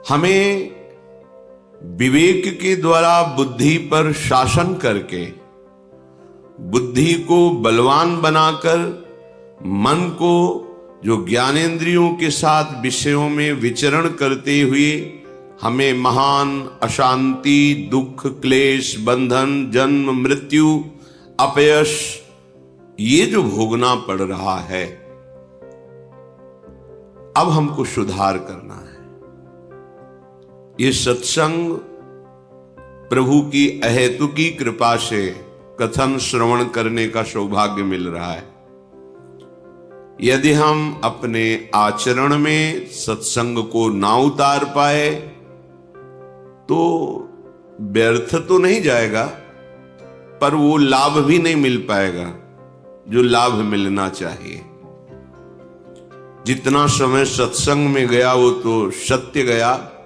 हमें विवेक के द्वारा बुद्धि पर शासन करके, बुद्धि को बलवान बनाकर, मन को जो ज्ञानेंद्रियों के साथ विषयों में विचरण करते हुए हमें महान अशांति, दुख, क्लेश, बंधन, जन्म, मृत्यु, अपयश ये जो भोगना पड़ रहा है, अब हमको सुधार करना है। ये सत्संग प्रभु की अहेतुकी कृपा से कथन श्रवण करने का सौभाग्य मिल रहा है। यदि हम अपने आचरण में सत्संग को ना उतार पाए तो व्यर्थ तो नहीं जाएगा, पर वो लाभ भी नहीं मिल पाएगा जो लाभ मिलना चाहिए। जितना समय सत्संग में गया वो तो सत्य गया,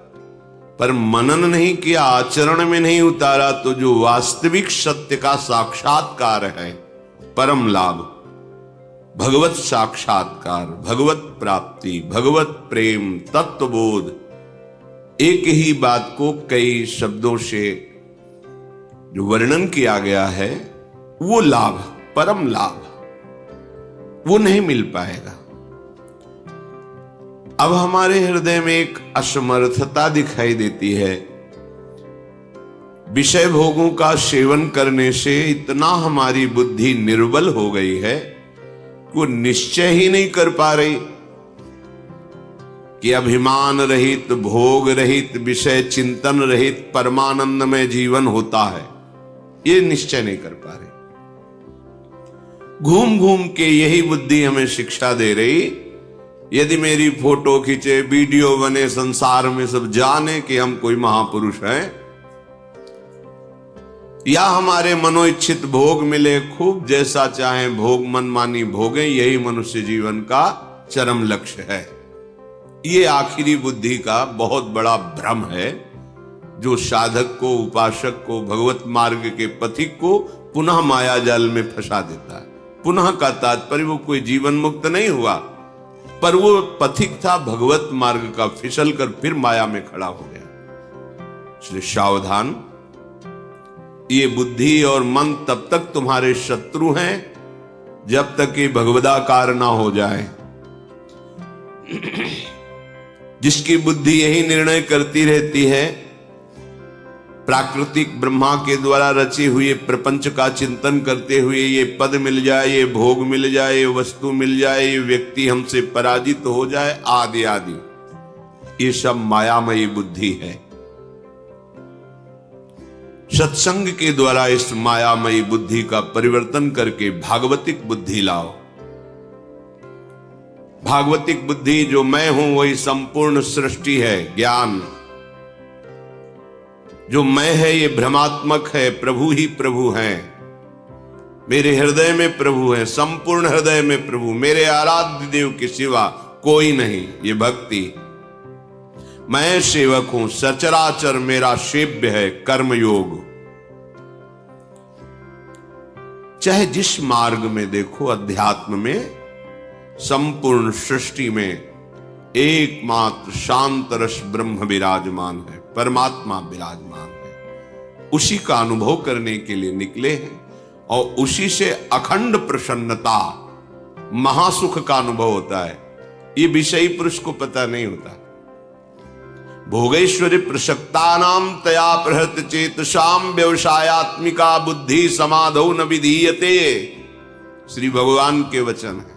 पर मनन नहीं किया, आचरण में नहीं उतारा तो जो वास्तविक सत्य का साक्षात्कार है, परम लाभ, भगवत साक्षात्कार, भगवत प्राप्ति, भगवत प्रेम, तत्वबोध, एक ही बात को कई शब्दों से जो वर्णन किया गया है, वो लाभ, परम लाभ, वो नहीं मिल पाएगा। अब हमारे हृदय में एक असमर्थता दिखाई देती है। विषय भोगों का सेवन करने से इतना हमारी बुद्धि निर्बल हो गई है कि वो निश्चय ही नहीं कर पा रही कि अभिमान रहित, भोग रहित, विषय चिंतन रहित परमानंदमय जीवन होता है। ये निश्चय नहीं कर पा रही। घूम घूम के यही बुद्धि हमें शिक्षा दे रही, यदि मेरी फोटो खींचे, वीडियो बने, संसार में सब जाने कि हम कोई महापुरुष हैं, या हमारे मनोइच्छित भोग मिले, खूब जैसा चाहे भोग मनमानी भोगे, यही मनुष्य जीवन का चरम लक्ष्य है। ये आखिरी बुद्धि का बहुत बड़ा भ्रम है जो साधक को, उपासक को, भगवत मार्ग के पथिक को पुनः माया जाल में फंसा देता है। पुनः का तात्पर्य वो कोई जीवन मुक्त नहीं हुआ, पर वो पथिक था भगवत मार्ग का, फिसल कर फिर माया में खड़ा हो गया। इसलिए सावधान, ये बुद्धि और मन तब तक तुम्हारे शत्रु हैं जब तक ये भगवदाकार ना हो जाए। जिसकी बुद्धि यही निर्णय करती रहती है, प्राकृतिक ब्रह्मा के द्वारा रचे हुए प्रपंच का चिंतन करते हुए, ये पद मिल जाए, ये भोग मिल जाए, ये वस्तु मिल जाए, ये व्यक्ति हमसे पराजित हो जाए, आदि आदि, ये सब मायामयी बुद्धि है। सत्संग के द्वारा इस मायामयी बुद्धि का परिवर्तन करके भागवतिक बुद्धि लाओ। भागवतिक बुद्धि जो मैं हूं वही संपूर्ण सृष्टि है, ज्ञान जो मैं है ये भ्रमात्मक है, प्रभु ही प्रभु हैं, मेरे हृदय में प्रभु है, संपूर्ण हृदय में प्रभु, मेरे आराध्य देव के सिवा कोई नहीं, ये भक्ति। मैं सेवक हूं, सचराचर मेरा सेव्य है, कर्मयोग। चाहे जिस मार्ग में देखो, अध्यात्म में, संपूर्ण सृष्टि में एकमात्र शांत रस ब्रह्म विराजमान है, परमात्मा विराजमान है। उसी का अनुभव करने के लिए निकले हैं और उसी से अखंड प्रसन्नता, महासुख का अनुभव होता है। ये विषयी पुरुष को पता नहीं होता। भोगेश्वरी प्रसक्तानाम तया प्रहृत चेतसाम व्यवसायात्मिका बुद्धि समाधौ न विधीयते, श्री भगवान के वचन है।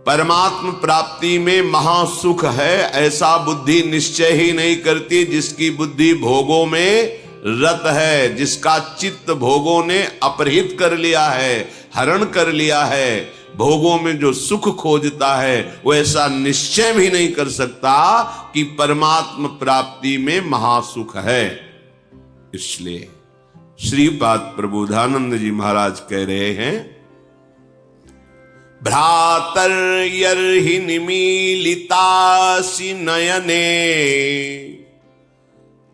परमात्म प्राप्ति में महासुख है, ऐसा बुद्धि निश्चय ही नहीं करती जिसकी बुद्धि भोगों में रत है, जिसका चित्त भोगों ने अपहृत कर लिया है, हरण कर लिया है। भोगों में जो सुख खोजता है वो ऐसा निश्चय भी नहीं कर सकता कि परमात्म प्राप्ति में महासुख है। इसलिए श्रीपाद प्रबोधानंद जी महाराज कह रहे हैं, भ्रातर्यर्हि निमीलितासि नयने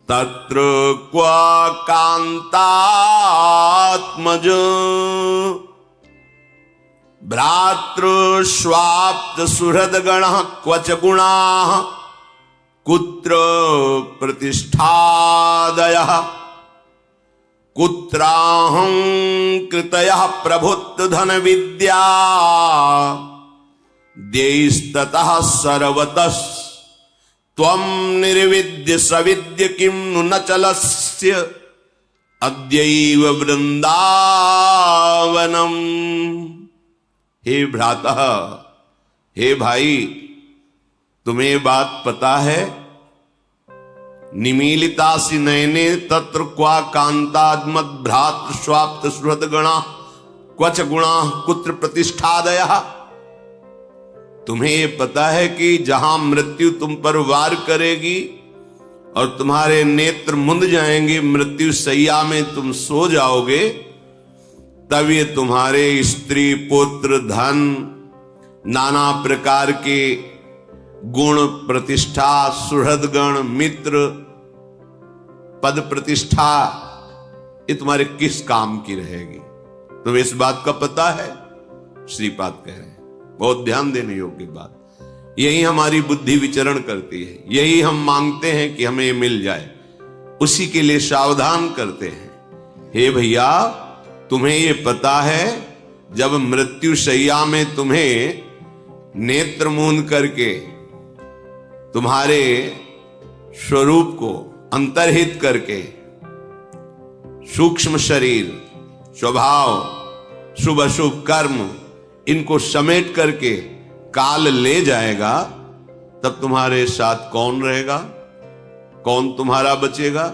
तत्र क्वा कान्तात्मज भ्रातृ स्वाप्त सुहृद गणः क्वच गुणाः कुत्र प्रतिष्ठादयः कुत्राहं कृतयः प्रभुत्व धन विद्या देस्ततः सर्वतः त्वं निर्विद्य सविद्य किं नु न चलस्य अद्यैव वृंदावनम। हे भ्रातः, हे भाई, तुम्हें बात पता है? निमीलितासि नयने तत्र क्वा कांताद्मद भ्रातृ स्वाप्त सुहृद गणा क्वच गुणा कुत्र प्रतिष्ठादयः। तुम्हें ये पता है कि जहां मृत्यु तुम पर वार करेगी और तुम्हारे नेत्र मुंद जाएंगे, मृत्यु सैया में तुम सो जाओगे, तब ये तुम्हारे स्त्री पुत्र धन नाना प्रकार के गुण प्रतिष्ठा सुहृदगण मित्र पद प्रतिष्ठा ये तुम्हारे किस काम की रहेगी? तुम्हें इस बात का पता है? श्रीपाद कह रहे हैं, बहुत ध्यान देने योग्य बात। यही हमारी बुद्धि विचरण करती है, यही हम मांगते हैं कि हमें मिल जाए, उसी के लिए सावधान करते हैं। हे भैया, तुम्हें ये पता है जब मृत्यु शैया में तुम्हें नेत्र मूंद करके तुम्हारे स्वरूप को अंतर्हित करके सूक्ष्म शरीर स्वभाव शुभ अशुभ कर्म इनको समेट करके काल ले जाएगा, तब तुम्हारे साथ कौन रहेगा? कौन तुम्हारा बचेगा?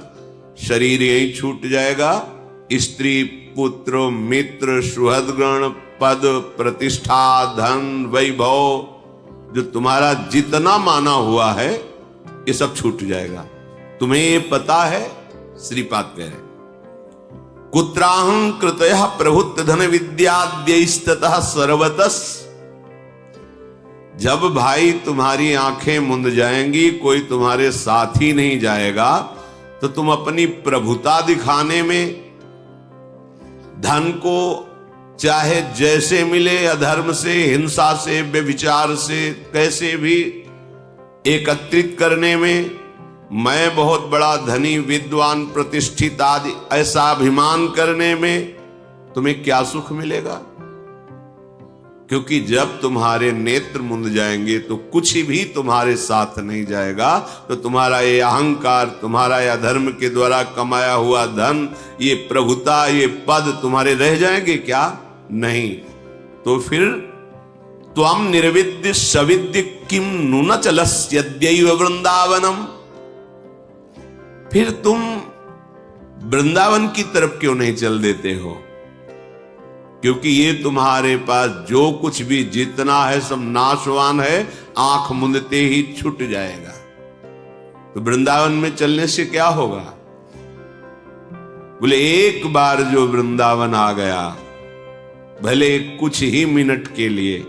शरीर यही छूट जाएगा। स्त्री पुत्र मित्र सुहृदगण पद प्रतिष्ठा धन वैभव जो तुम्हारा जितना माना हुआ है ये सब छूट जाएगा। तुम्हें ये पता है? श्रीपाद कह रहे कुत्राहं कृतयः प्रभुत्व धन विद्याद्यैस्ततः सर्वतः। जब भाई तुम्हारी आंखें मुंद जाएंगी, कोई तुम्हारे साथ ही नहीं जाएगा, तो तुम अपनी प्रभुता दिखाने में धन को चाहे जैसे मिले, अधर्म से, हिंसा से, व्यभिचार से, कैसे भी एकत्रित करने में, मैं बहुत बड़ा धनी विद्वान प्रतिष्ठित आदि ऐसा अभिमान करने में तुम्हें क्या सुख मिलेगा? क्योंकि जब तुम्हारे नेत्र मुंद जाएंगे तो कुछ भी तुम्हारे साथ नहीं जाएगा, तो तुम्हारा ये अहंकार, तुम्हारा ये अधर्म के द्वारा कमाया हुआ धन, ये प्रभुता, ये पद तुम्हारे रह जाएंगे क्या? नहीं। तो फिर त्वं निर्विद्य सविद्य किम नु न चलस्यद्यैव वृंदावनम। फिर तुम वृंदावन की तरफ क्यों नहीं चल देते हो? क्योंकि ये तुम्हारे पास जो कुछ भी जितना है सब नाशवान है, आंख मुंदते ही छूट जाएगा। तो वृंदावन में चलने से क्या होगा? बोले एक बार जो वृंदावन आ गया, भले कुछ ही मिनट के लिए,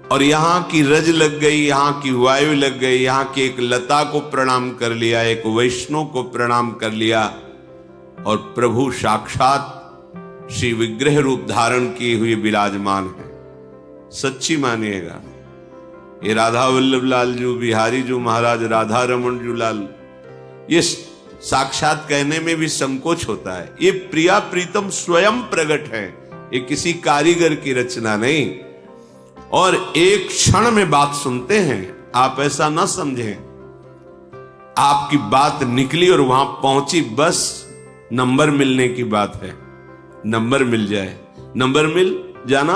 और यहां की रज लग गई, यहां की वायु लग गई, यहां की एक लता को प्रणाम कर लिया, एक वैष्णव को प्रणाम कर लिया, और प्रभु साक्षात श्री विग्रह रूप धारण किए हुए विराजमान है। सच्ची मानिएगा, ये राधा वल्लभ लाल जो बिहारी जो महाराज राधा रमन जो लाल, ये साक्षात कहने में भी संकोच होता है। ये प्रिया प्रीतम स्वयं प्रकट है, ये किसी कारीगर की रचना नहीं। और एक क्षण में बात सुनते हैं, आप ऐसा ना समझें आपकी बात निकली और वहां पहुंची, बस नंबर मिलने की बात है। नंबर मिल जाए, नंबर मिल जाना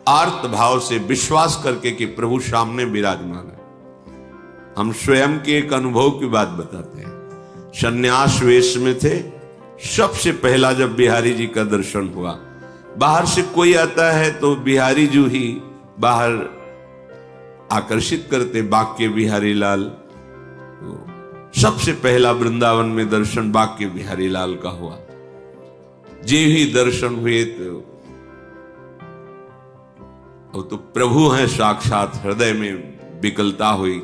आर्त भाव से विश्वास करके कि प्रभु सामने विराजमान है। हम स्वयं के एक अनुभव की बात बताते हैं। सन्यास वेश में थे, सबसे पहला जब बिहारी जी का दर्शन हुआ, बाहर से कोई आता है तो बिहारी जी ही बाहर आकर्षित करते, बाक्य बिहारी लाल। तो सबसे पहला वृंदावन में दर्शन बाक्य बिहारी लाल का हुआ। जे ही दर्शन हुए तो प्रभु हैं साक्षात, हृदय में विकलता हुई।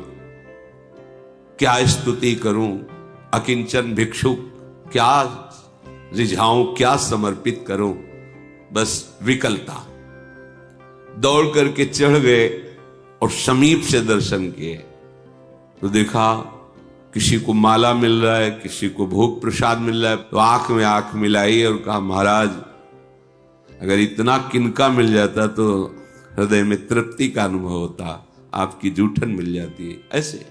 क्या स्तुति करूं, अकिंचन भिक्षु क्या रिझाऊं, क्या समर्पित करूं, बस विकलता। दौड़ करके चढ़ गए और समीप से दर्शन किए। तो देखा किसी को माला मिल रहा है, किसी को भोग प्रसाद मिल रहा है, तो आंख में आंख मिलाई और कहा महाराज अगर इतना किनका मिल जाता तो हृदय में तृप्ति का अनुभव होता, आपकी जूठन मिल जाती है। ऐसे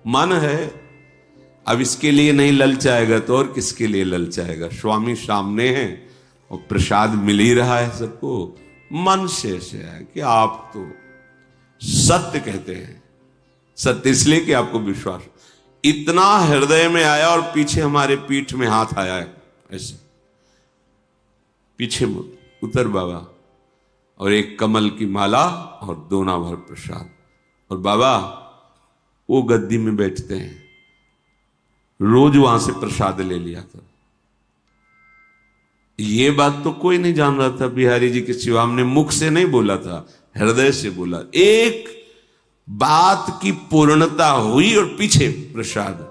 मन है, अब इसके लिए नहीं ललचाएगा तो और किसके लिए ललचाएगा। स्वामी सामने हैं और प्रसाद मिल ही रहा है सबको। मन से ऐसे है कि आप तो सत्य कहते हैं, सत्य इसलिए कि आपको विश्वास इतना हृदय में आया और पीछे हमारे पीठ में हाथ आया है, ऐसे पीछे उतर बाबा और एक कमल की माला और दोना भर प्रसाद। और बाबा वो गद्दी में बैठते हैं, रोज वहां से प्रसाद ले लिया था। ये बात तो कोई नहीं जान रहा था बिहारी जी के सिवा, हमने मुख से नहीं बोला था, हृदय से बोला। एक बात की पूर्णता हुई और पीछे प्रसाद।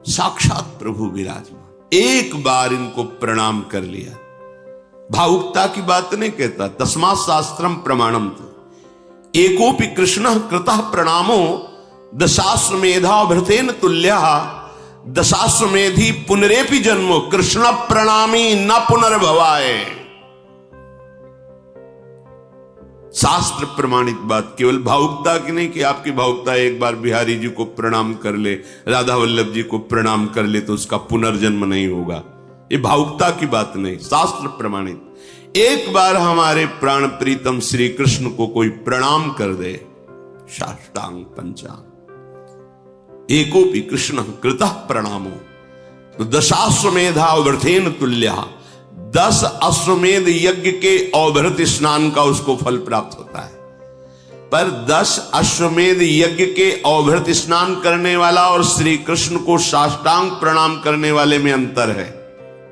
साक्षात प्रभु विराजमान। एक बार इनको प्रणाम कर लिया, भावुकता की बात नहीं कहता। तस्मात् शास्त्रम प्रमाणम एकोपि कृष्ण कृतः प्रणामो दशाश्वमेधा भृतेन तुल्यः दशाश्वमेधी पुनरेपि जन्मो कृष्ण प्रणामी न पुनर्भवाय। शास्त्र प्रमाणित बात, केवल भावुकता की नहीं कि आपकी भावुकता एक बार बिहारी जी को प्रणाम कर ले, राधा वल्लभ जी को प्रणाम कर ले तो उसका पुनर्जन्म नहीं होगा। ये भावुकता की बात नहीं, शास्त्र प्रमाणित। एक बार हमारे प्राण प्रीतम श्री कृष्ण को कोई प्रणाम कर दे, साष्टांग पंचांग एकोपि कृष्ण कृतः प्रणामो तो दशाश्वमेधा अवभृतेन तुल्यः, 10 अश्वमेध यज्ञ के अवभृत स्नान का उसको फल प्राप्त होता है। पर 10 अश्वमेध यज्ञ के अवभृत स्नान करने वाला और श्री कृष्ण को साष्टांग प्रणाम करने वाले में अंतर है।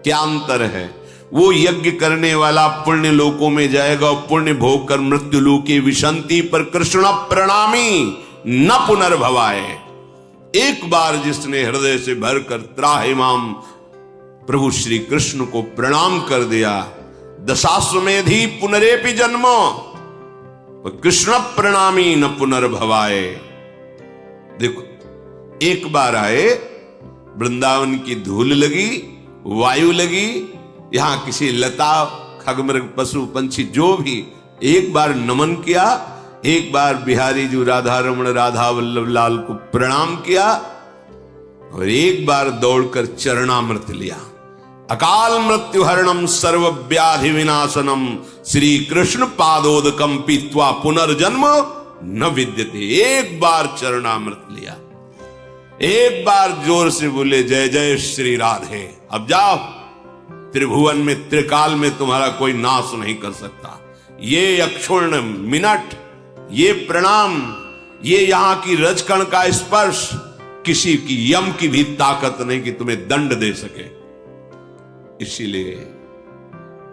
क्या अंतर है? वो यज्ञ करने वाला पुण्य लोकों में जाएगा और पुण्य भोग कर मृत्यु लोके विशंति, पर कृष्ण प्रणामी न पुनर्भवाए। एक बार जिसने हृदय से भरकर त्राहिमाम प्रभु श्री कृष्ण को प्रणाम कर दिया, दशाश्वमेधी पुनरेपि जन्मो कृष्ण प्रणामी न पुनर्भवाए। देखो एक बार आए, वृंदावन की धूल लगी, वायु लगी, यहां किसी लता खगमृग पशु पंछी जो भी एक बार नमन किया, एक बार बिहारी जी राधा रमण राधा वल्लभ लाल को प्रणाम किया और एक बार दौड़कर चरणामृत लिया। अकाल मृत्यु हरणम सर्व व्याधि विनाशनम श्री कृष्ण पादोदकम पीत्वा पुनर्जन्म न विद्यते। एक बार चरणामृत लिया, एक बार जोर से बोले जय जय श्री राधे। अब जाओ, त्रिभुवन में त्रिकाल में तुम्हारा कोई नाश नहीं कर सकता। ये अक्षुण्ण मिनट, ये प्रणाम, ये यहां की रजकण का स्पर्श, किसी की यम की भी ताकत नहीं कि तुम्हें दंड दे सके। इसीलिए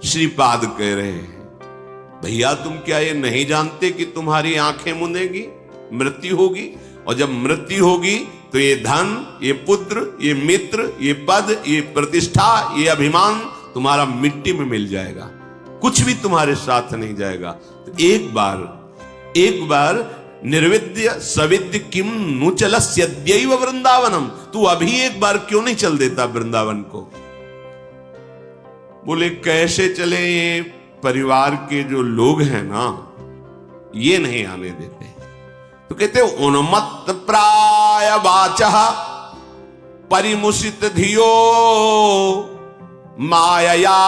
श्रीपाद कह रहे हैं, भैया तुम क्या ये नहीं जानते कि तुम्हारी आंखें मुंदेगी, मृत्यु होगी, और जब मृत्यु होगी तो ये धन, ये पुत्र, ये मित्र, ये पद, ये प्रतिष्ठा, ये अभिमान तुम्हारा मिट्टी में मिल जाएगा, कुछ भी तुम्हारे साथ नहीं जाएगा। तो एक बार निर्विद्य सविद्य किम नु चलस्यद्यैव वृंदावनम, तू अभी एक बार क्यों नहीं चल देता वृंदावन को? बोले कैसे चले? ये परिवार के जो लोग हैं ना, ये नहीं आने देते। तो कहते उन्मत्त प्राय वाचः परिमुषित धियो मायया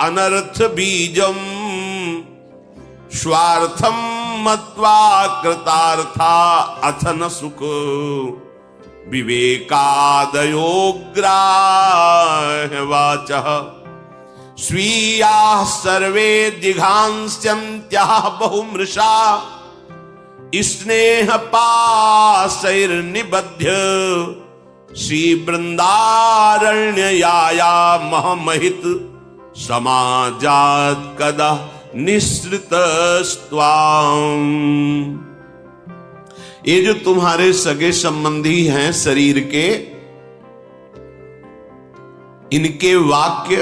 अनर्थ बीजम स्वार्थम मत्वा कृतार्था अथ न सुख विवेकादयोग्राह्य वाचः स्वीयाः सर्वे जिघांस्यन्त्याः बहुमृषा स्नेह पाशैर्निबध्य श्री वृंदारण्यया महमहित समाजात कदा निःसृतस्त्वाम्। ये जो तुम्हारे सगे संबंधी हैं शरीर के, इनके वाक्य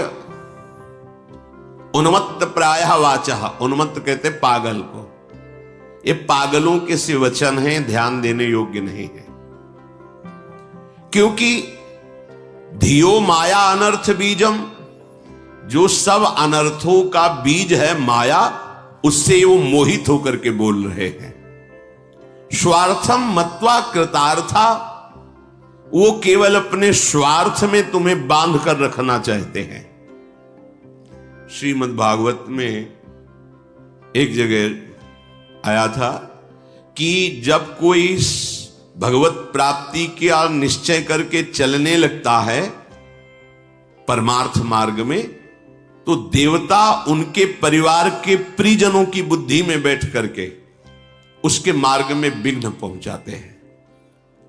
उन्मत्त प्रायः वाचः, उन्मत्त कहते पागल को, ये पागलों के से वचन हैं, ध्यान देने योग्य नहीं है। क्योंकि धियो माया अनर्थ बीजम, जो सब अनर्थों का बीज है माया, उससे वो मोहित होकर के बोल रहे हैं। स्वार्थम मत्वा कृतार्था, वो केवल अपने स्वार्थ में तुम्हें बांध कर रखना चाहते हैं। श्रीमद् भागवत में एक जगह आया था कि जब कोई भगवत प्राप्ति का निश्चय करके चलने लगता है परमार्थ मार्ग में, तो देवता उनके परिवार के परिजनों की बुद्धि में बैठ करके उसके मार्ग में विघ्न पहुंचाते हैं।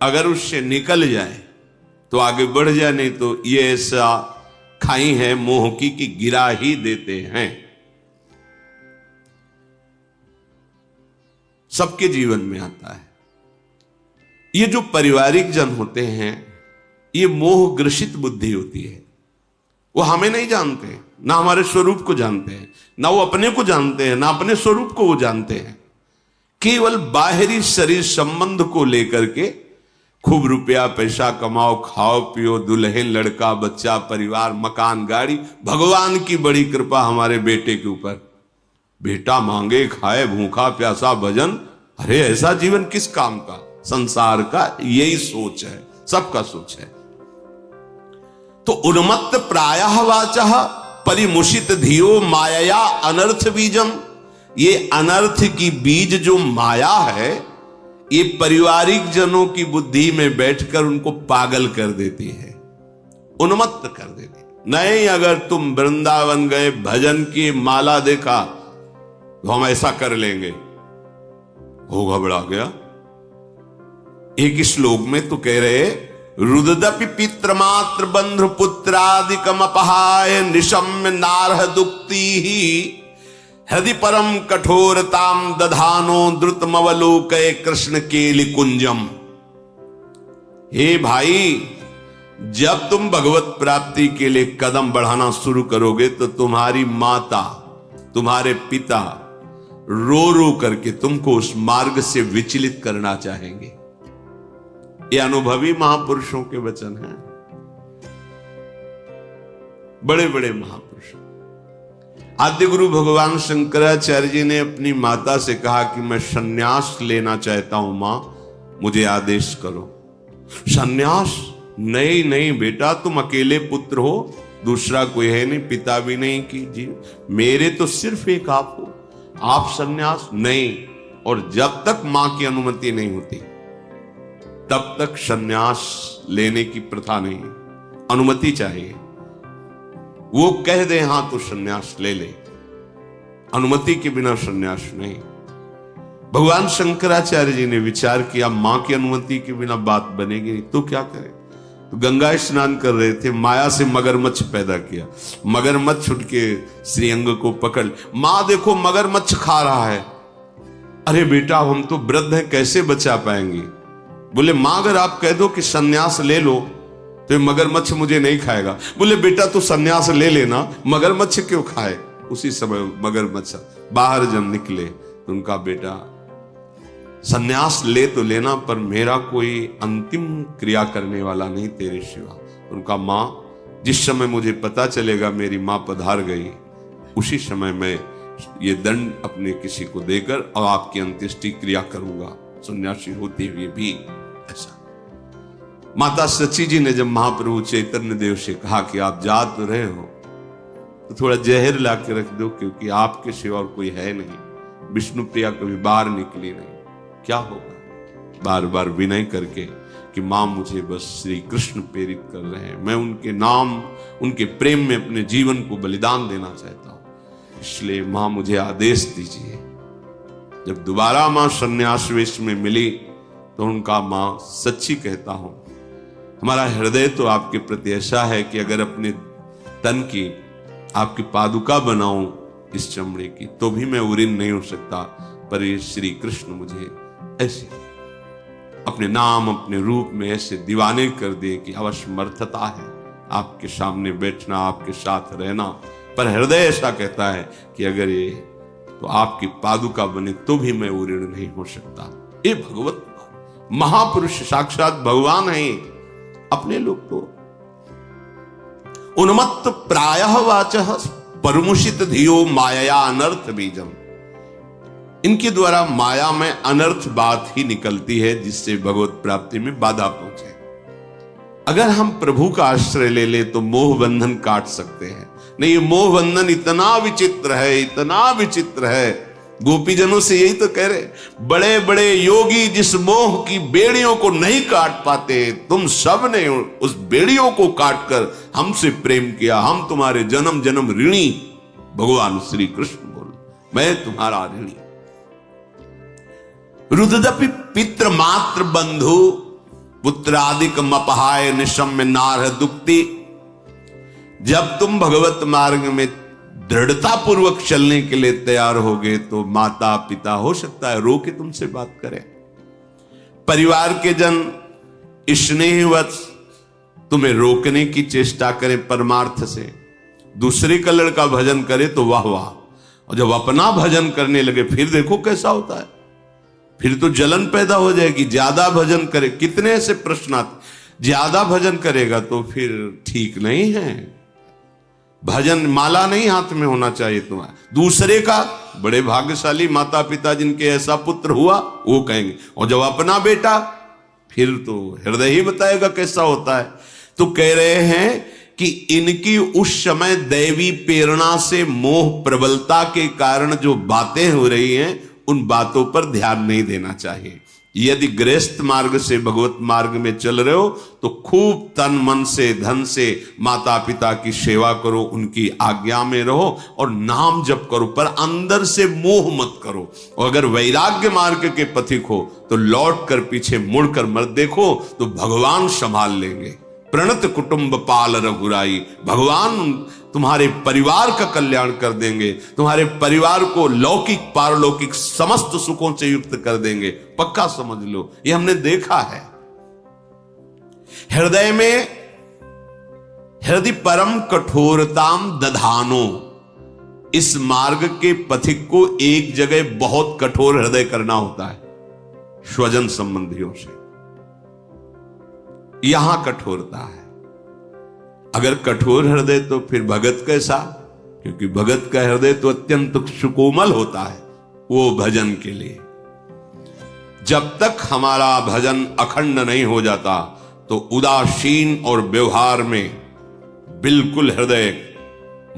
अगर उससे निकल जाए तो आगे बढ़ जाए, नहीं तो ये ऐसा खाई है मोह की कि गिरा ही देते हैं। सबके जीवन में आता है। ये जो पारिवारिक जन होते हैं, ये मोह ग्रसित बुद्धि होती है। वो हमें नहीं जानते, ना हमारे स्वरूप को जानते हैं, ना वो अपने को जानते हैं, ना अपने स्वरूप को वो जानते हैं। केवल बाहरी शरीर संबंध को लेकर के खूब रुपया पैसा कमाओ, खाओ पियो, दुल्हन लड़का बच्चा परिवार मकान गाड़ी, भगवान की बड़ी कृपा हमारे बेटे के ऊपर, बेटा मांगे खाए भूखा प्यासा भजन। अरे ऐसा जीवन किस काम का? संसार का यही सोच है, सबका सोच है। तो उन्मत्त प्रायः वाचः परिमुषित धियो माया अनर्थ बीजम, ये अनर्थ की बीज जो माया है, ये पारिवारिक जनों की बुद्धि में बैठकर उनको पागल कर देती है, उन्मत्त कर देती है। नहीं, अगर तुम वृंदावन गए, भजन की माला देखा, तो हम ऐसा कर लेंगे, हो घबरा गया। एक श्लोक में तो कह रहे, रुददपि पितृमात्र बंधु पुत्रादिकम अपहाय निशम्य नारह दुक्ति ही हृदि परम कठोरताम दधानो द्रुतमवलोकय कृष्ण केलि कुंजम। हे भाई, जब तुम भगवत प्राप्ति के लिए कदम बढ़ाना शुरू करोगे तो तुम्हारी माता तुम्हारे पिता रो रो करके तुमको उस मार्ग से विचलित करना चाहेंगे। ये अनुभवी महापुरुषों के वचन हैं, बड़े बड़े महापुरुष। आद्य गुरु भगवान शंकराचार्य जी ने अपनी माता से कहा कि मैं सन्यास लेना चाहता हूं मां, मुझे आदेश करो। सन्यास? नहीं नहीं बेटा, तुम अकेले पुत्र हो, दूसरा कोई है नहीं, पिता भी नहीं की जी, मेरे तो सिर्फ एक आप हो, आप सन्यास? नहीं। और जब तक मां की अनुमति नहीं होती तब तक सन्यास लेने की प्रथा नहीं, अनुमति चाहिए। वो कह दे हां तो सन्यास ले ले, अनुमति के बिना सन्यास नहीं। भगवान शंकराचार्य जी ने विचार किया, मां की अनुमति के बिना बात बनेगी नहीं, तो क्या करें? तो गंगा स्नान कर रहे थे, माया से मगरमच्छ पैदा किया। मगरमच्छ उठ के श्रीअंग को पकड़, मां देखो मगरमच्छ खा रहा है। अरे बेटा, हम तो वृद्ध हैं, कैसे बचा पाएंगे? बोले मां, अगर आप कह दो कि सन्यास ले लो तो मगरमच्छ मुझे नहीं खाएगा। बोले बेटा, तो सन्यास ले लेना, मगरमच्छ क्यों खाए? उसी समय मगरमच्छ बाहर जब निकले तो उनका बेटा, सन्यास ले तो लेना, पर मेरा कोई अंतिम क्रिया करने वाला नहीं तेरे सिवा। उनका मां, जिस समय मुझे पता चलेगा मेरी मां पधार गई, उसी समय मैं ये दंड अपने किसी को देकर और आपकी अंत्येष्टि क्रिया करूंगा, सन्यासी होते हुए भी। ऐसा माता सची जी ने जब महाप्रभु चैतन्य देव से कहा कि आप जा तो रहे हो, तो थोड़ा जहर ला के रख दो, क्योंकि आपके सिवा और कोई है नहीं। विष्णु प्रिया कभी बाहर निकली नहीं, क्या होगा? बार बार विनय करके कि मां मुझे बस श्री कृष्ण प्रेरित कर रहे हैं, मैं उनके नाम उनके प्रेम में अपने जीवन को बलिदान देना चाहता हूं, इसलिए मां मुझे आदेश दीजिए। जब दोबारा मां सन्यास वेश में मिली तो उनका, मां सच्ची कहता हूं, हमारा हृदय तो आपके प्रति ऐसा है कि अगर अपने तन की आपकी पादुका बनाऊं इस चमड़े की, तो भी मैं उरीन नहीं हो सकता, पर ये श्री कृष्ण मुझे ऐसे अपने नाम अपने रूप में ऐसे दीवाने कर दिए कि अवश्यमर्थता है आपके सामने बैठना, आपके साथ रहना। पर हृदय ऐसा कहता है कि अगर ये तो आपकी पादुका बने तो भी मैं वो ऋण नहीं हो सकता। ये भगवत महापुरुष साक्षात भगवान है। अपने लोग तो उन्मत्त प्रायः वाचः परमुषित धियो माया अनर्थ बीजम, इनके द्वारा माया में अनर्थ बात ही निकलती है जिससे भगवत प्राप्ति में बाधा पहुंचे। अगर हम प्रभु का आश्रय ले ले तो मोह बंधन काट सकते हैं। नहीं, ये मोह बंधन इतना विचित्र है, इतना विचित्र है। गोपीजनों से यही तो कह रहे, बड़े बड़े योगी जिस मोह की बेड़ियों को नहीं काट पाते, तुम सब ने उस बेड़ियों को काटकर हमसे प्रेम किया। हम तुम्हारे जन्म जन्म ऋणी। भगवान श्री कृष्ण बोल, मैं तुम्हारा ऋणी। रुददपि पित्र मात्र बंधु पुत्रादिक मपहाय निशम्य नारह दुक्ति। जब तुम भगवत मार्ग में दृढ़ता पूर्वक चलने के लिए तैयार होगे तो माता पिता हो सकता है रो के तुमसे बात करें, परिवार के जन स्नेहवश तुम्हें रोकने की चेष्टा करें परमार्थ से। दूसरे का लड़का भजन करे तो वाह वाह, और जब अपना भजन करने लगे फिर देखो कैसा होता है। फिर तो जलन पैदा हो जाएगी। ज्यादा भजन करे, कितने से प्रश्न आते, ज्यादा भजन करेगा तो फिर ठीक नहीं है। भजन माला नहीं हाथ में होना चाहिए तुम्हारा। दूसरे का, बड़े भाग्यशाली माता पिता जिनके ऐसा पुत्र हुआ, वो कहेंगे। और जब अपना बेटा, फिर तो हृदय ही बताएगा कैसा होता है। तो कह रहे हैं कि इनकी उस समय दैवी प्रेरणा से मोह प्रबलता के कारण जो बातें हो रही हैं, उन बातों पर ध्यान नहीं देना चाहिए। यदि गृहस्थ मार्ग से भगवत मार्ग में चल रहे हो तो खूब तन मन से धन से माता पिता की सेवा करो, उनकी आज्ञा में रहो और नाम जप करो, पर अंदर से मोह मत करो। और अगर वैराग्य मार्ग के पथिक हो तो लौट कर पीछे मुड़कर मत देखो, तो भगवान संभाल लेंगे। प्रणत कुटुंब पाल रघुराई, भगवान तुम्हारे परिवार का कल्याण कर देंगे, तुम्हारे परिवार को लौकिक पारलौकिक समस्त सुखों से युक्त कर देंगे। पक्का समझ लो, ये हमने देखा है। हृदय परम कठोरताम दधानो, इस मार्ग के पथिक को एक जगह बहुत कठोर हृदय करना होता है, स्वजन संबंधियों से। यहां कठोरता है। अगर कठोर हृदय तो फिर भगत कैसा, क्योंकि भगत का हृदय तो अत्यंत सुकोमल होता है वो भजन के लिए। जब तक हमारा भजन अखंड नहीं हो जाता तो उदासीन और व्यवहार में बिल्कुल हृदय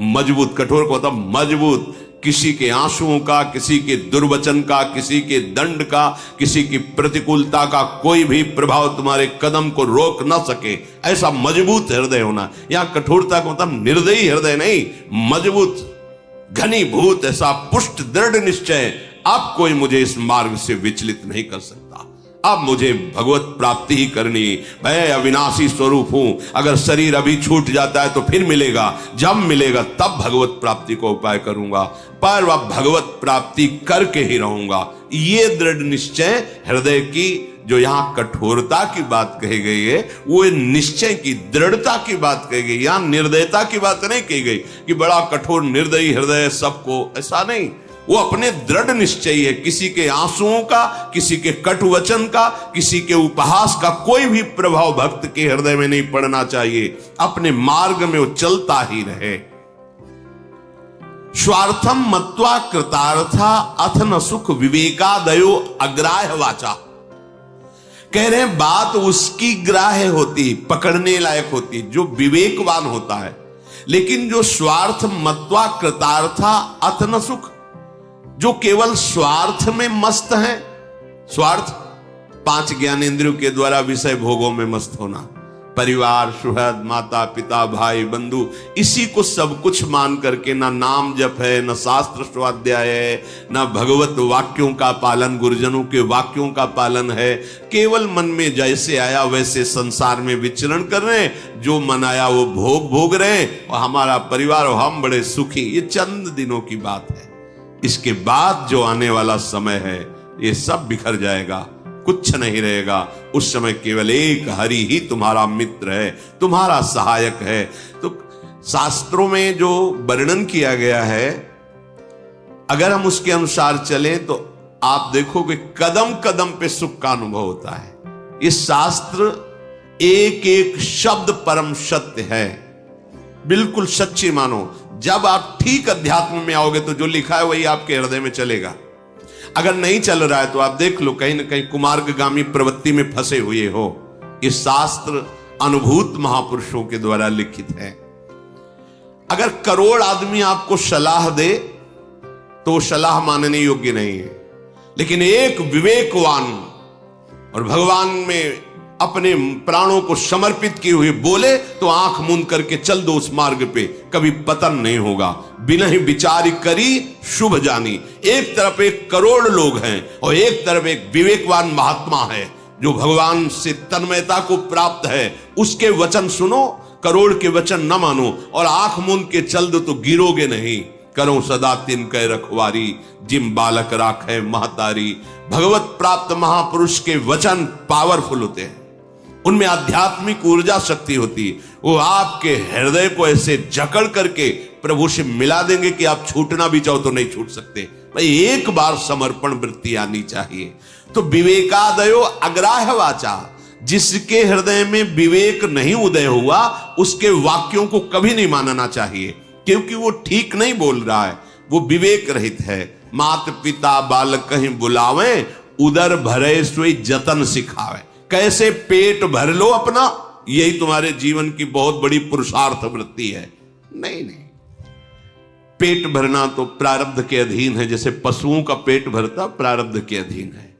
मजबूत, कठोर को होता मजबूत, किसी के आंसुओं का, किसी के दुर्वचन का, किसी के दंड का, किसी की प्रतिकूलता का कोई भी प्रभाव तुम्हारे कदम को रोक ना सके, ऐसा मजबूत हृदय होना। यहां कठोरता का मतलब निर्दयी हृदय नहीं, मजबूत घनीभूत ऐसा पुष्ट दृढ़ निश्चय, अब कोई मुझे इस मार्ग से विचलित नहीं कर सकता, अब मुझे भगवत प्राप्ति ही करनी। मैं अविनाशी स्वरूप हूं, अगर शरीर अभी छूट जाता है तो फिर मिलेगा, जब मिलेगा तब भगवत प्राप्ति को उपाय करूंगा, पर वह भगवत प्राप्ति करके ही रहूंगा। ये दृढ़ निश्चय हृदय की, जो यहां कठोरता की बात कही गई है, वो निश्चय की दृढ़ता की बात कही गई। यहां निर्दयता की बात नहीं कही गई कि बड़ा कठोर निर्दयी हृदय सबको, ऐसा नहीं। वो अपने दृढ़ निश्चय है। किसी के आंसुओं का, किसी के कटु वचन का, किसी के उपहास का कोई भी प्रभाव भक्त के हृदय में नहीं पड़ना चाहिए। अपने मार्ग में वो चलता ही रहे। स्वार्थम मत्वा कृतार्था अथ न सुख विवेकादयो अग्राह्य वाचा। कह रहे हैं बात उसकी ग्राह्य होती, पकड़ने लायक होती, जो विवेकवान होता है। लेकिन जो स्वार्थ मत्वा कृतार्था अथ न सुख, जो केवल स्वार्थ में मस्त है, स्वार्थ 5 ज्ञानेंद्रियों के द्वारा विषय भोगों में मस्त होना, परिवार, सुहृद, माता पिता, भाई बंधु, इसी को सब कुछ मान करके ना नाम जप है, ना शास्त्र स्वाध्याय है, ना भगवत वाक्यों का पालन, गुरुजनों के वाक्यों का पालन है। केवल मन में जैसे आया वैसे संसार में विचरण कर रहे हैं, जो मन आया वो भोग रहे हैं, और हमारा परिवार और हम बड़े सुखी। ये चंद दिनों की बात है। इसके बाद जो आने वाला समय है, ये सब बिखर जाएगा, कुछ नहीं रहेगा। उस समय केवल एक हरि ही तुम्हारा मित्र है, तुम्हारा सहायक है। तो शास्त्रों में जो वर्णन किया गया है, अगर हम उसके अनुसार चलें तो आप देखोगे कदम कदम पे सुख का अनुभव होता है। ये शास्त्र एक एक शब्द परम सत्य है, बिल्कुल सच्ची मानो। जब आप ठीक अध्यात्म में आओगे तो जो लिखा है वही आपके हृदय में चलेगा। अगर नहीं चल रहा है तो आप देख लो, कहीं ना कहीं कुमार्गामी प्रवृत्ति में फंसे हुए हो। ये शास्त्र अनुभूत महापुरुषों के द्वारा लिखित है। अगर करोड़ आदमी आपको सलाह दे तो सलाह मानने योग्य नहीं है, लेकिन एक विवेकवान और भगवान में अपने प्राणों को समर्पित किए हुए बोले तो आंख मूंद करके चल दो उस मार्ग पे, कभी पतन नहीं होगा। बिना ही विचार करी शुभ जानी। एक तरफ एक करोड़ लोग हैं और एक तरफ एक विवेकवान महात्मा है जो भगवान से तन्मयता को प्राप्त है। उसके वचन सुनो, करोड़ के वचन न मानो और आंख मूंद के चल दो तो गिरोगे नहीं। करो सदा तिनके रखवारी, जिम बालक राखे महतारी। भगवत प्राप्त महापुरुष के वचन पावरफुल होते हैं, उनमें आध्यात्मिक ऊर्जा शक्ति होती है। वो आपके हृदय को ऐसे जकड़ करके प्रभु से मिला देंगे कि आप छूटना भी चाहो तो नहीं छूट सकते। भाई एक बार समर्पण वृत्ति आनी चाहिए। तो विवेकादयो अग्राह्य वाचा, जिसके हृदय में विवेक नहीं उदय हुआ उसके वाक्यों को कभी नहीं मानना चाहिए, क्योंकि वो ठीक नहीं बोल रहा है, वो विवेक रहित है। मात पिता बालक कहीं बुलावे, उदर भरे सोई जतन सिखावे। कैसे पेट भर लो अपना, यही तुम्हारे जीवन की बहुत बड़ी पुरुषार्थ वृत्ति है। नहीं, पेट भरना तो प्रारब्ध के अधीन है, जैसे पशुओं का पेट भरता प्रारब्ध के अधीन है।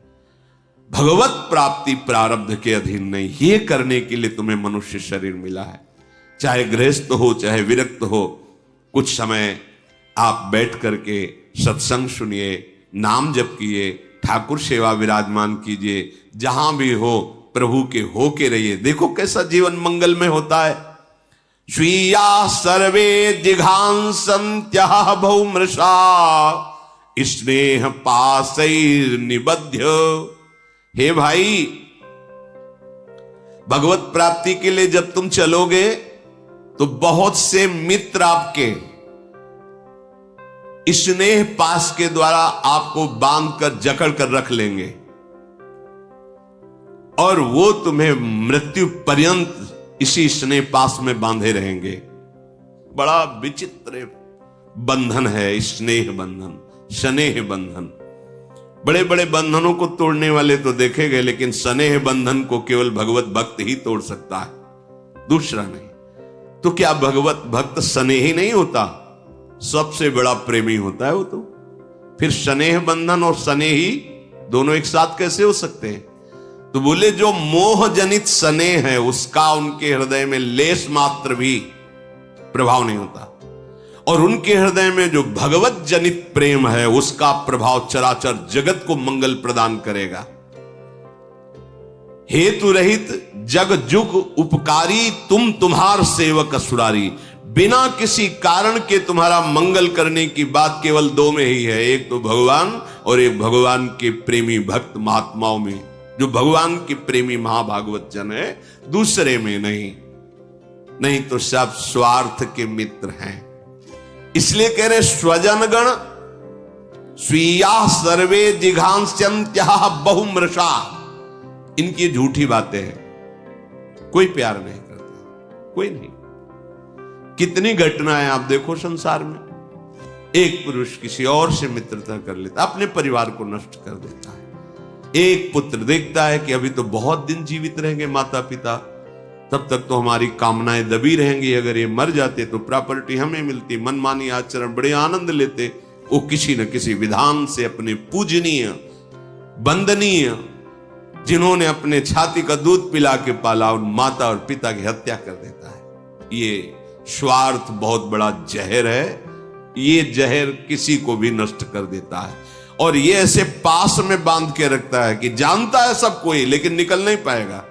भगवत प्राप्ति प्रारब्ध के अधीन नहीं। ये करने के लिए तुम्हें मनुष्य शरीर मिला है। चाहे गृहस्थ हो चाहे विरक्त हो, कुछ समय आप बैठ करके सत्संग सुनिए, नाम जप किए, ठाकुर सेवा विराजमान कीजिए। जहां भी हो प्रभु के हो के रहिए। देखो कैसा जीवन मंगल में होता है। स्वीया सर्वे जिघांसन्त्यः बहुमृषा स्नेह पासैर् निबध्य। हे भाई, भगवत प्राप्ति के लिए जब तुम चलोगे तो बहुत से मित्र आपके स्नेह पास के द्वारा आपको बांध कर जकड़ कर रख लेंगे और वो तुम्हें मृत्यु पर्यंत इसी स्नेह पास में बांधे रहेंगे। बड़ा विचित्र बंधन है स्नेह बंधन, स्नेह बंधन। बड़े बड़े बंधनों को तोड़ने वाले तो देखे गए, लेकिन स्नेह बंधन को केवल भगवत भक्त ही तोड़ सकता है, दूसरा नहीं। तो क्या भगवत भक्त स्नेही नहीं होता? सबसे बड़ा प्रेमी होता है वो तो। फिर स्नेह बंधन और स्नेही दोनों एक साथ कैसे हो सकते हैं? तो बोले जो मोह जनित स्नेह है उसका उनके हृदय में लेस मात्र भी प्रभाव नहीं होता, और उनके हृदय में जो भगवत जनित प्रेम है उसका प्रभाव चराचर जगत को मंगल प्रदान करेगा। हेतु रहित जग जुग उपकारी, तुम तुम्हार सेवक असुरारी। बिना किसी कारण के तुम्हारा मंगल करने की बात केवल दो में ही है, एक तो भगवान और एक भगवान के प्रेमी भक्त महात्माओं में। जो भगवान के प्रेमी महाभागवत जन है, दूसरे में नहीं तो सब स्वार्थ के मित्र हैं। इसलिए कह रहे स्वजन गण स्वीया सर्वे जिघांस्यन्त्यः बहुमृषा। इनकी झूठी बातें हैं, कोई प्यार नहीं करता, कोई नहीं। कितनी घटनाएं आप देखो संसार में, एक पुरुष किसी और से मित्रता कर लेता, अपने परिवार को नष्ट कर देता है। एक पुत्र देखता है कि अभी तो बहुत दिन जीवित रहेंगे माता पिता, तब तक तो हमारी कामनाएं दबी रहेंगी, अगर ये मर जाते तो प्रॉपर्टी हमें मिलती, मनमानी आचरण, बड़े आनंद लेते। वो किसी न किसी विधान से अपने पूजनीय वंदनीय, जिन्होंने अपने छाती का दूध पिला के पाला, उन माता और पिता की हत्या कर देता है। ये स्वार्थ बहुत बड़ा जहर है, ये जहर किसी को भी नष्ट कर देता है। और ये ऐसे पास में बांध के रखता है कि जानता है सब कोई, लेकिन निकल नहीं पाएगा।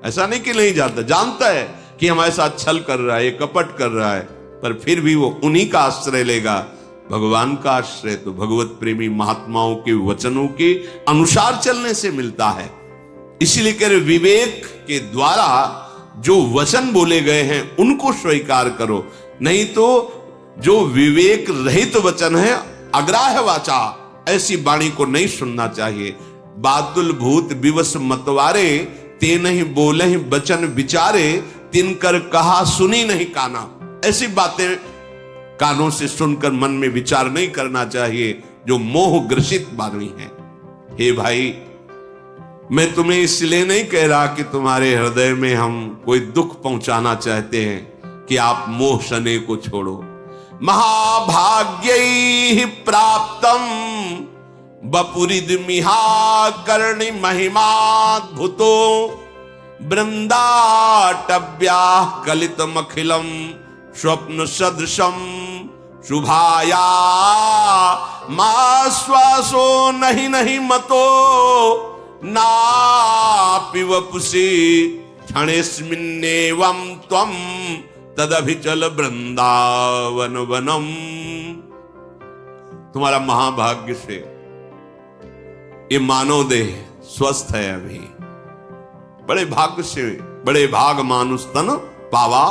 ऐसा नहीं कि नहीं जानता, जानता है कि हमारे साथ छल कर रहा है, ये कपट कर रहा है, पर फिर भी वो उन्हीं का आश्रय लेगा। भगवान का आश्रय तो भगवत प्रेमी महात्माओं के वचनों के अनुसार चलने से मिलता है। इसीलिए कह रहे विवेक के द्वारा जो वचन बोले गए हैं उनको स्वीकार करो, नहीं तो जो विवेक रहित वचन है अग्राह्य वाचा, ऐसी वाणी को नहीं सुनना चाहिए। बातुल भूत विवश मतवारे, ते नहीं बोले ही बचन विचारे, तिनकर कहा सुनी नहीं काना। ऐसी बातें कानों से सुनकर मन में विचार नहीं करना चाहिए, जो मोह ग्रसित वाणी है। हे भाई, मैं तुम्हें इसलिए नहीं कह रहा कि तुम्हारे हृदय में हम कोई दुख पहुंचाना चाहते हैं कि आप मोह शने को छोड़ो। महाभाग्यै प्राप्तम वपुरिदमिहा कर्णि महिमाद्भुतो, वृंदाटव्या कलितमखिलम स्वप्न सदृशम शुभाया, माश्वासो नहीं नहीं मतो नापि वपुषि, क्षणेस्मिन्नेवं त्वं तदभिचल वृंदावन वनम। तुम्हारा महाभाग्य से ये मानव देह स्वस्थ है अभी। बड़े भाग्य से, बड़े भाग मानुष तन पावा,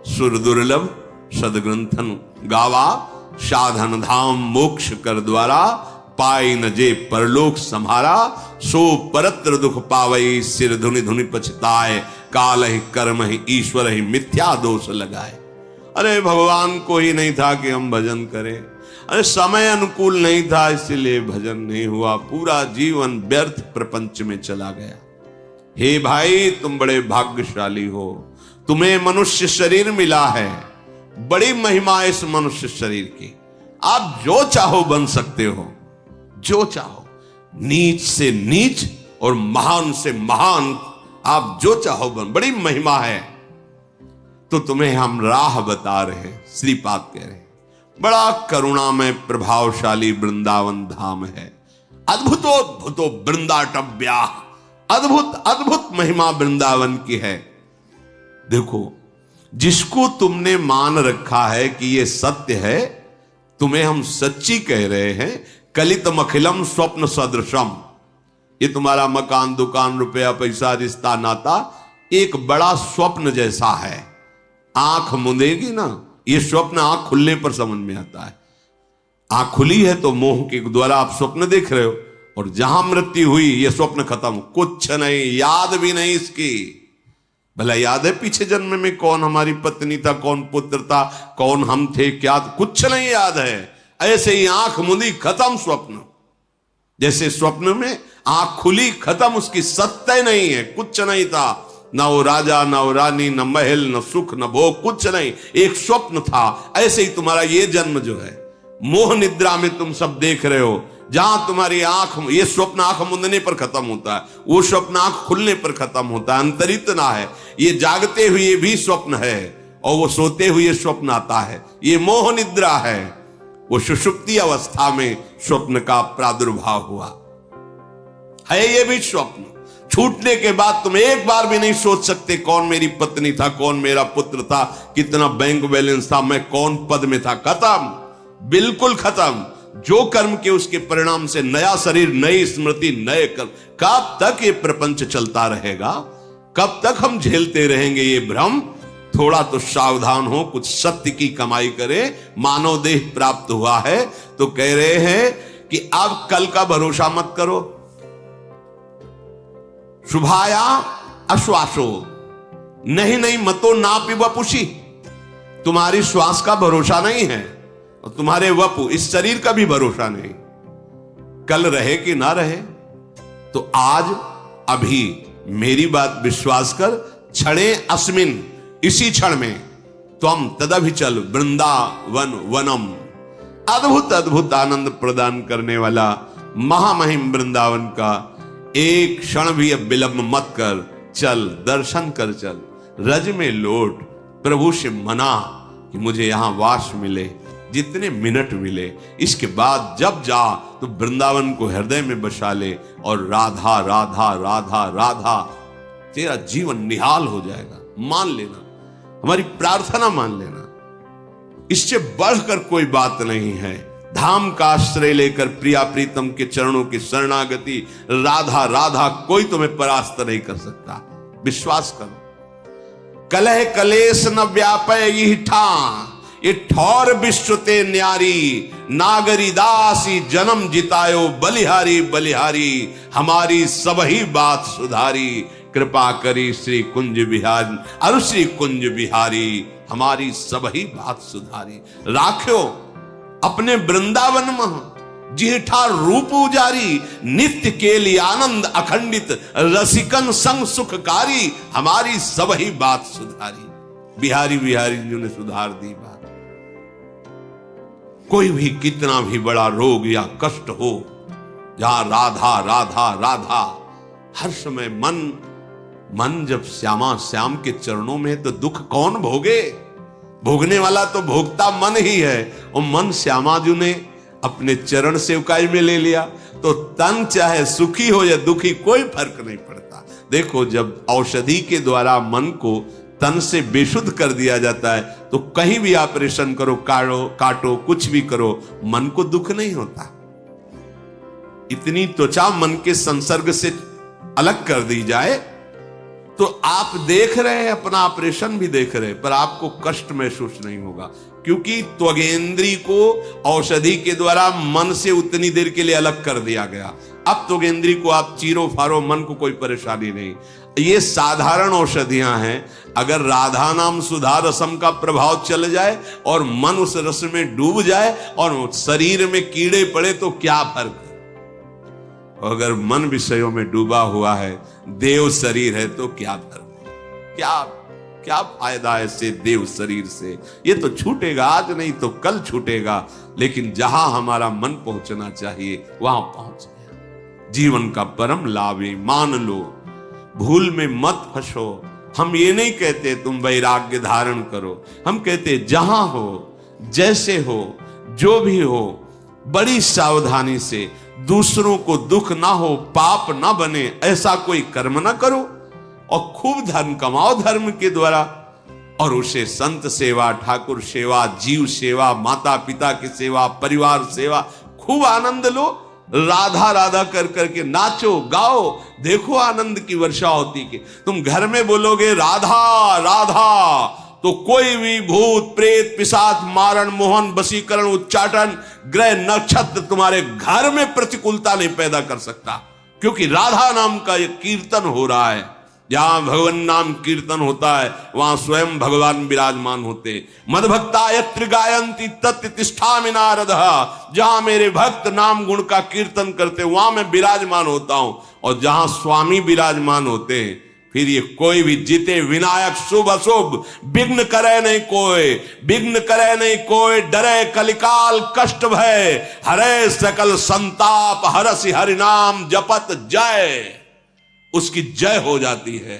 सुर दुर्लभ सदग्रंथन गावा, साधन धाम मोक्ष कर द्वारा, पाई न जे परलोक संहारा, सो परत्र दुख पावई, सिर धुनि धुनि पछताए, काल ही कर्म ही ईश्वर ही मिथ्या दोष लगाए। अरे भगवान को ही नहीं था कि हम भजन करें, अरे समय अनुकूल नहीं था इसलिए भजन नहीं हुआ, पूरा जीवन व्यर्थ प्रपंच में चला गया। हे भाई, तुम बड़े भाग्यशाली हो, तुम्हें मनुष्य शरीर मिला है। बड़ी महिमा इस मनुष्य शरीर की, आप जो चाहो बन सकते हो, जो चाहो, नीच से नीच और महान से महान, आप जो चाहो बन, बड़ी महिमा है। तो तुम्हें हम राह बता रहे, श्रीपाद कह रहे, बड़ा करुणामय प्रभावशाली वृंदावन धाम है। अद्भुतोद्भुतो वृंदाटव्या, अद्भुत अद्भुत महिमा वृंदावन की है। देखो, जिसको तुमने मान रखा है कि ये सत्य है, तुम्हें हम सच्ची कह रहे हैं। कलितम अखिलम स्वप्न सदृशम, ये तुम्हारा मकान दुकान रुपया पैसा रिश्ता नाता एक बड़ा स्वप्न जैसा है। आंख मुंदेगी ना, ये स्वप्न आंख खुलने पर समझ में आता है। आंख खुली है तो मोह के द्वारा आप स्वप्न देख रहे हो, और जहां मृत्यु हुई ये स्वप्न खत्म, कुछ नहीं, याद भी नहीं इसकी। भला याद है पीछे जन्म में कौन हमारी पत्नी था, कौन पुत्र था, कौन हम थे, क्या, कुछ नहीं याद है। ऐसे ही आंख मुंदी खत्म स्वप्न, जैसे स्वप्न में आंख खुली खत्म, उसकी सत्य नहीं है, कुछ नहीं था, न वो राजा, न वो रानी, न महल, न सुख, न भोग, कुछ नहीं, एक स्वप्न था। ऐसे ही तुम्हारा ये जन्म जो है, मोह निद्रा में तुम सब देख रहे हो, जहां तुम्हारी आंख, ये स्वप्न आंख मुंदने पर खत्म होता है, वो स्वप्न आंख खुलने पर खत्म होता है, अंतरित ना है। ये जागते हुए भी स्वप्न है और वो सोते हुए स्वप्न आता है, ये मोह निद्रा है। वो सुषुप्ति अवस्था में स्वप्न का प्रादुर्भाव हुआ है, ये भी स्वप्न। छूटने के बाद तुम एक बार भी नहीं सोच सकते कौन मेरी पत्नी था, कौन मेरा पुत्र था, कितना बैंक बैलेंस था, मैं कौन पद में था, खत्म, बिल्कुल खत्म। जो कर्म के उसके परिणाम से नया शरीर, नई स्मृति, नए कर्म। कब तक ये प्रपंच चलता रहेगा, कब तक हम झेलते रहेंगे ये भ्रम? थोड़ा तो सावधान हो, कुछ सत्य की कमाई करे। मानव देह प्राप्त हुआ है तो कह रहे हैं कि अब कल का भरोसा मत करो। शुभाया अश्वासो, नहीं नहीं मतो नापि वपुषि, तुम्हारी श्वास का भरोसा नहीं है और तुम्हारे वपु, इस शरीर का भी भरोसा नहीं, कल रहे कि ना रहे। तो आज अभी मेरी बात विश्वास कर, क्षणे अस्मिन, इसी क्षण में, त्वम तदभिचल वृंदावन वनम, अद्भुत अद्भुत आनंद प्रदान करने वाला महामहिम वृंदावन का एक क्षण भी अब विलंब मत कर, चल दर्शन कर, चल रज में लौट, प्रभु से मना कि मुझे यहां वास मिले, जितने मिनट मिले, इसके बाद जब जा तो वृंदावन को हृदय में बसा ले और राधा राधा राधा राधा, तेरा जीवन निहाल हो जाएगा। मान लेना, हमारी प्रार्थना मान लेना, इससे बढ़कर कोई बात नहीं है। धाम का आश्रय लेकर प्रिया प्रीतम के चरणों की शरणागति, राधा राधा, कोई तुम्हें परास्त नहीं कर सकता, विश्वास करो। कलह कलेश न व्यापय यही ठा, ये ठौर विश्व ते न्यारी, नागरी दासी जन्म जितायो, बलिहारी बलिहारी हमारी सबही बात सुधारी, कृपा करी श्री कुंज बिहारी अरु श्री कुंज बिहारी हमारी सबही बात सुधारी। राख्यो अपने वृंदावन में जिहठा रूप उजारी, नित्य के लिए आनंद अखंडित, रसिकन संग सुखकारी हमारी सबही बात सुधारी। बिहारी बिहारी जी ने सुधार दी बात। कोई भी कितना भी बड़ा रोग या कष्ट हो, जहां राधा राधा राधा हर समय मन जब श्यामा श्याम के चरणों में है तो दुख कौन भोगे? भोगने वाला तो भोगता मन ही है। और मन श्यामा जी ने अपने चरण सेवकाई में ले लिया तो तन चाहे सुखी हो या दुखी कोई फर्क नहीं पड़ता। देखो, जब औषधि के द्वारा मन को तन से बेशुद्ध कर दिया जाता है तो कहीं भी ऑपरेशन करो, काटो कुछ भी करो, मन को दुख नहीं होता। इतनी त्वचा मन के संसर्ग से अलग कर दी जाए तो आप देख रहे हैं, अपना ऑपरेशन भी देख रहे हैं, पर आपको कष्ट महसूस नहीं होगा, क्योंकि त्वगेंद्री को औषधि के द्वारा मन से उतनी देर के लिए अलग कर दिया गया। अब त्वगेंद्री को आप चीरो फारो, मन को कोई परेशानी नहीं। ये साधारण औषधियां हैं। अगर राधा नाम सुधा रसम का प्रभाव चल जाए और मन उस रस में डूब जाए और शरीर में कीड़े पड़े तो क्या फर्क? अगर मन विषयों में डूबा हुआ है, देव शरीर है, तो क्या फर्क? क्या फायदा है ऐसे देव शरीर से? ये तो छूटेगा, आज नहीं तो कल छूटेगा, लेकिन जहां हमारा मन पहुंचना चाहिए वहां पहुंच गया। जीवन का परम लाभ है, मान लो, भूल में मत फंसो। हम ये नहीं कहते तुम वैराग्य धारण करो, हम कहते जहां हो, जैसे हो, जो भी हो, बड़ी सावधानी से, दूसरों को दुख ना हो, पाप ना बने, ऐसा कोई कर्म ना करो और खूब धन कमाओ धर्म के द्वारा, और उसे संत सेवा, ठाकुर सेवा, जीव सेवा, माता पिता की सेवा, परिवार सेवा, खूब आनंद लो। राधा राधा कर करके नाचो गाओ, देखो आनंद की वर्षा होती कि तुम घर में बोलोगे राधा राधा तो कोई भी भूत प्रेत पिशाच मारण मोहन वशीकरण उच्चाटन ग्रह नक्षत्र तुम्हारे घर में प्रतिकूलता नहीं पैदा कर सकता, क्योंकि राधा नाम का ये कीर्तन हो रहा है। जहां भगवान नाम कीर्तन होता है वहां स्वयं भगवान विराजमान होते। मदभक्ता यत्र गायन्ति तत्र तिष्ठामि नारदः, जहां मेरे भक्त नाम गुण का कीर्तन करते वहां मैं विराजमान होता हूं। और जहां स्वामी विराजमान होते हैं फिर ये कोई भी जीते विनायक शुभ अशुभ विघ्न करे नहीं कोई, विघ्न करे नहीं कोई, डरे कलिकाल कष्ट भय, हरे सकल संताप, हरसि हरि नाम जपत जय, उसकी जय हो जाती है।